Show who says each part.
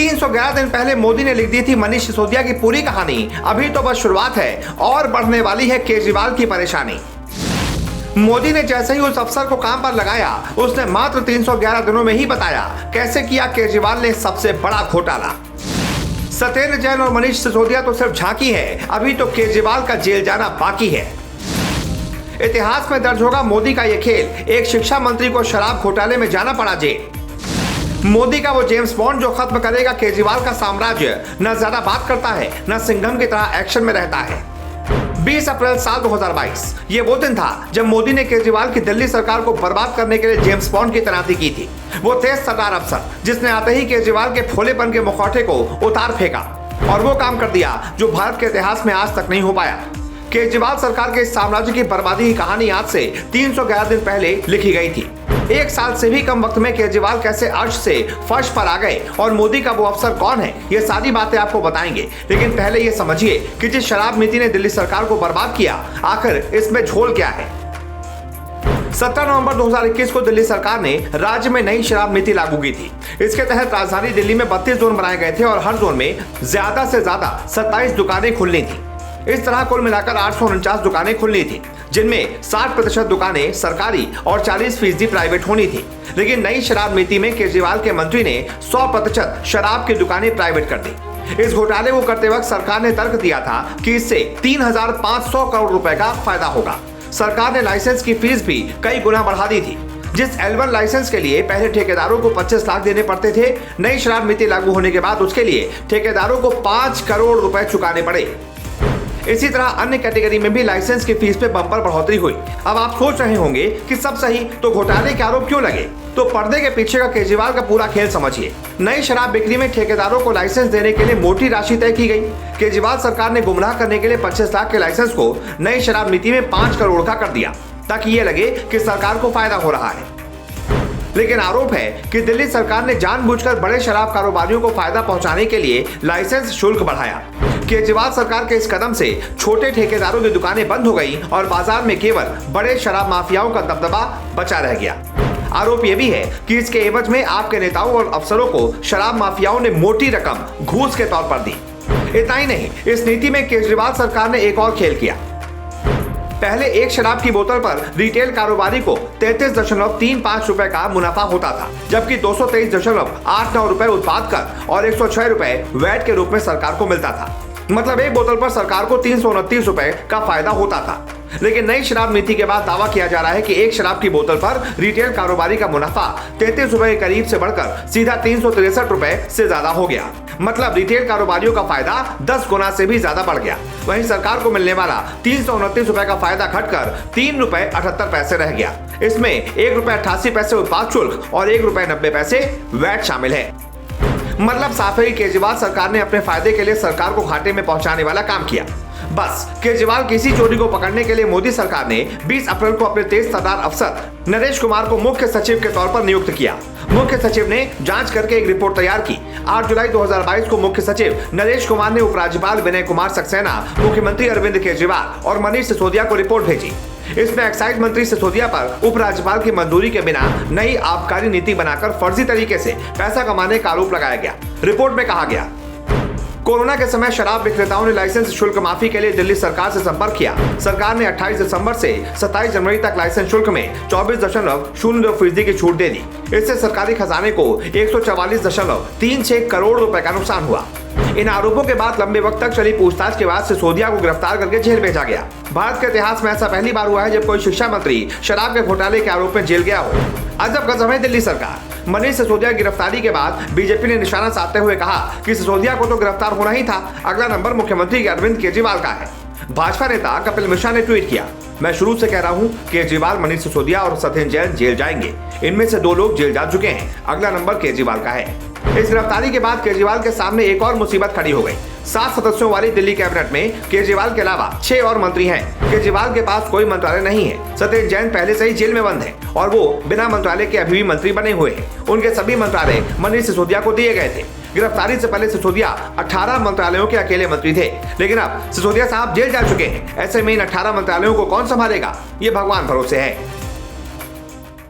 Speaker 1: 311 दिन पहले मोदी ने लिख दी थी मनीष सिसोदिया की पूरी कहानी। अभी तो बस शुरुआत है और बढ़ने वाली है केजरीवाल की परेशानी। मोदी ने जैसे ही उस अफसर को काम पर लगाया, उसने मात्र 311 दिनों में ही बताया कैसे किया केजरीवाल ने सबसे बड़ा घोटाला। सत्येंद्र जैन और मनीष सिसोदिया तो सिर्फ झांकी है, अभी तो केजरीवाल का जेल जाना बाकी है। इतिहास में दर्ज होगा मोदी का यह खेल। एक शिक्षा मंत्री को शराब घोटाले में जाना पड़ा जेल। मोदी का वो जेम्स बॉन्ड जो खत्म करेगा केजरीवाल का साम्राज्य, न ज्यादा बात करता है न सिंघम की तरह एक्शन में रहता है। 20 अप्रैल साल 2022 ये वो दिन था जब मोदी ने केजरीवाल की दिल्ली सरकार को बर्बाद करने के लिए जेम्स बॉन्ड की तैनाती की थी। वो तेज तर्रार अफसर जिसने आते ही केजरीवाल के भोलेपन के मुखौटे को उतार फेंका और वो काम कर दिया जो भारत के इतिहास में आज तक नहीं हो पाया। केजरीवाल सरकार के इस साम्राज्य की बर्बादी की कहानी आज से 311 दिन पहले लिखी गई थी। एक साल से भी कम वक्त में केजरीवाल कैसे अर्श से फर्श पर आ गए और मोदी का वो अफसर कौन है, ये सारी बातें आपको बताएंगे। लेकिन पहले ये समझिए कि जिस शराब नीति ने दिल्ली सरकार को बर्बाद किया, आखिर इसमें झोल क्या है। 17 नवंबर 2021 को दिल्ली सरकार ने राज्य में नई शराब नीति लागू की थी। इसके तहत राजधानी दिल्ली में 32 जोन बनाए गए थे और हर जोन में ज्यादा से ज्यादा 27 दुकानें खुलनी थी। इस तरह कुल मिलाकर 849 दुकानें खुलनी थी, जिनमें 60% दुकानें सरकारी और 40% प्राइवेट होनी थी। लेकिन नई शराब नीति में केजरीवाल के मंत्री ने 100% शराब की दुकानें प्राइवेट कर दी। इस घोटाले को करते वक्त सरकार ने तर्क दिया था कि इससे 3,500 करोड़ रुपए का फायदा होगा। सरकार ने लाइसेंस की फीस भी कई गुना बढ़ा दी थी। जिस L1 लाइसेंस के लिए पहले ठेकेदारों को 25 लाख देने पड़ते थे, नई शराब नीति लागू होने के बाद उसके लिए ठेकेदारों को 5 करोड़ रुपए चुकाने पड़े। इसी तरह अन्य कैटेगरी में भी लाइसेंस की फीस पे बम्पर बढ़ोतरी हुई। अब आप सोच रहे होंगे कि सब सही, तो घोटाले के आरोप क्यों लगे? तो पर्दे के पीछे का केजरीवाल का पूरा खेल समझिए। नई शराब बिक्री में ठेकेदारों को लाइसेंस देने के लिए मोटी राशि तय की गई। केजरीवाल सरकार ने गुमराह करने के लिए 25 लाख के लाइसेंस को नई शराब नीति में 5 करोड़ का कर दिया, ताकि ये लगे कि सरकार को फायदा हो रहा है। लेकिन आरोप है कि दिल्ली सरकार ने जानबूझकर बड़े शराब कारोबारियों को फायदा पहुंचाने के लिए लाइसेंस शुल्क बढ़ाया। केजरीवाल सरकार के इस कदम से छोटे ठेकेदारों की दुकानें बंद हो गई और बाजार में केवल बड़े शराब माफियाओं का दबदबा बचा रह गया। आरोप यह भी है कि इसके एवज में आपके नेताओं और अफसरों को शराब माफियाओं ने मोटी रकम घूस के तौर पर दी। इतना ही नहीं, इस नीति में केजरीवाल सरकार ने एक और खेल किया। पहले एक शराब की बोतल पर रिटेल कारोबारी को 33.35 रुपए का मुनाफा होता था, जबकि 223.89 रुपए उत्पाद कर और 106 रुपए वैट के रूप में सरकार को मिलता था। मतलब एक बोतल पर सरकार को 329 रुपए का फायदा होता था। लेकिन नई शराब नीति के बाद दावा किया जा रहा है कि एक शराब की बोतल पर रिटेल कारोबारी का मुनाफा 33 रुपए के करीब से बढ़कर सीधा 363 रुपए से ज्यादा हो गया। मतलब रिटेल कारोबारियों का फायदा 10 गुना से भी ज्यादा बढ़ गया। वहीं सरकार को मिलने वाला 329 रुपए का फायदा घटकर 3 रुपए 78 पैसे रह गया। इसमें 1 रुपए 88 पैसे उत्पाद शुल्क और 1 रुपए 90 पैसे वैट शामिल है। मतलब साफ है कि केजरीवाल सरकार ने अपने फायदे के लिए सरकार को घाटे में पहुंचाने वाला काम किया। बस केजरीवाल की इसी चोरी को पकड़ने के लिए मोदी सरकार ने 20 अप्रैल को अपने तेज तर्रार अफसर नरेश कुमार को मुख्य सचिव के तौर पर नियुक्त किया। मुख्य सचिव ने जांच करके एक रिपोर्ट तैयार की। 8 जुलाई 2022 को मुख्य सचिव नरेश कुमार ने उपराज्यपाल विनय कुमार सक्सेना, मुख्यमंत्री अरविंद केजरीवाल और मनीष सिसोदिया को रिपोर्ट भेजी। इसमें एक्साइज मंत्री सिसोदिया पर उपराज्यपाल की मंजूरी के बिना नई आबकारी नीति बनाकर फर्जी तरीके से पैसा कमाने का आरोप लगाया गया। रिपोर्ट में कहा गया, कोरोना के समय शराब विक्रेताओं ने लाइसेंस शुल्क माफी के लिए दिल्ली सरकार से संपर्क किया। सरकार ने 28 दिसंबर से 27 जनवरी तक लाइसेंस शुल्क में 24.02% की छूट दे दी। इससे सरकारी खजाने को 144.36 करोड़ रुपए का नुकसान हुआ। इन आरोपों के बाद लंबे वक्त तक चली पूछताछ के बाद सिसोदिया को गिरफ्तार करके जेल भेजा गया। भारत के इतिहास में ऐसा पहली बार हुआ है जब कोई शिक्षा मंत्री शराब के घोटाले के आरोप में जेल गया हो। अजब गजब है दिल्ली सरकार। मनीष सिसोदिया की गिरफ्तारी के बाद बीजेपी ने निशाना साधते हुए कहा कि सिसोदिया को तो गिरफ्तार होना ही था, अगला नंबर मुख्यमंत्री अरविंद केजरीवाल का है। भाजपा नेता कपिल मिश्रा ने ट्वीट किया, मैं शुरू से कह रहा हूं केजरीवाल, मनीष सिसोदिया और सत्येंद्र जैन जेल जाएंगे। इनमें से 2 लोग जेल जा चुके हैं, अगला नंबर केजरीवाल का है। इस गिरफ्तारी के बाद केजरीवाल के सामने एक और मुसीबत खड़ी हो गई। 7 सदस्यों वाली दिल्ली कैबिनेट में केजरीवाल के अलावा 6 और मंत्री हैं। केजरीवाल के पास कोई मंत्रालय नहीं है। सत्येंद्र जैन पहले से ही जेल में बंद है और वो बिना मंत्रालय के अभी भी मंत्री बने हुए हैं। उनके सभी मंत्रालय मनीष सिसोदिया को दिए गए थे। गिरफ्तारी से पहले सिसोदिया 18 मंत्रालयों के अकेले मंत्री थे, लेकिन अब सिसोदिया साहब जेल जा चुके हैं। ऐसे में इन 18 मंत्रालयों को कौन संभालेगा, ये भगवान भरोसे है।